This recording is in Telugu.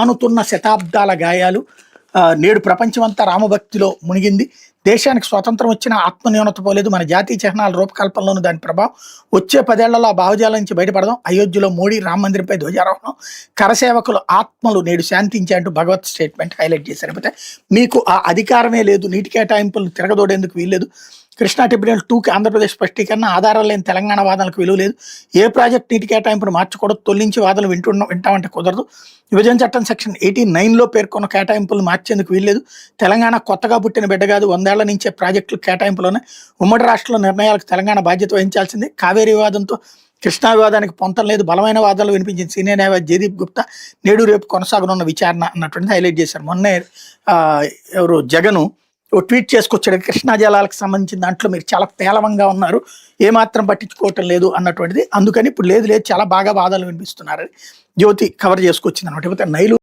ఆనుతున్న శతాబ్దాల గాయాలు. నేడు ప్రపంచమంతా రామభక్తిలో మునిగింది. దేశానికి స్వాతంత్రం వచ్చిన ఆత్మన్యూనత పోలేదు. మన జాతీయ చిహ్నాల రూపకల్పనలోని దాని ప్రభావం. వచ్చే 10 ఏళ్లలో ఆ భావజాలం నుంచి బయటపడదాం. అయోధ్యలో మోడీ రామ మందిరంపై ధ్వజారోహణం. కరసేవకుల ఆత్మలు నేడు శాంతించే అంటూ భగవత్ స్టేట్మెంట్ హైలైట్ చేశారు. అయితే మీకు ఆ అధికారమే లేదు, నీటి కేటాయింపులను తిరగదోడేందుకు వీల్లేదు. కృష్ణా ట్రిబ్యునల్ 2కి ఆంధ్రప్రదేశ్ స్పష్టీకరణ. ఆధారాలు లేని తెలంగాణ వాదనలకు విలువ లేదు. ఏ ప్రాజెక్ట్ నీటి కేటాయింపును మార్చకూడదు, తొలగించి వాదనలు వింటామంటే కుదరదు. విభజన చట్టం సెక్షన్ 89లో పేర్కొన్న కేటాయింపులను మార్చేందుకు వీల్లేదు. తెలంగాణ కొత్తగా పుట్టిన బిడ్డ కాదు, 100 ఏళ్ల నుంచే ప్రాజెక్టులు కేటాయింపులోనే. ఉమ్మడి రాష్ట్రంలో నిర్ణయాలకు తెలంగాణ బాధ్యత వహించాల్సిందే. కావేరీ వివాదంతో కృష్ణా వివాదానికి పొంతం లేదు. బలమైన వాదనలు వినిపించింది సీనియర్ న్యాయవాది జయదీప్ గుప్తా. నేడు రేపు కొనసాగనున్న విచారణ అన్నటువంటిది హైలైట్ చేశారు. మొన్నే ఎవరు జగను ఓ ట్వీట్ చేసుకొచ్చాడు, కృష్ణా జలాలకు సంబంధించిన దాంట్లో మీరు చాలా పేలవంగా ఉన్నారు, ఏమాత్రం పట్టించుకోవటం లేదు అన్నటువంటిది. అందుకని ఇప్పుడు లేదు చాలా బాగా వాదనలు వినిపిస్తున్నారని జ్యోతి కవర్ చేసుకొచ్చింది అనమాట. నైలు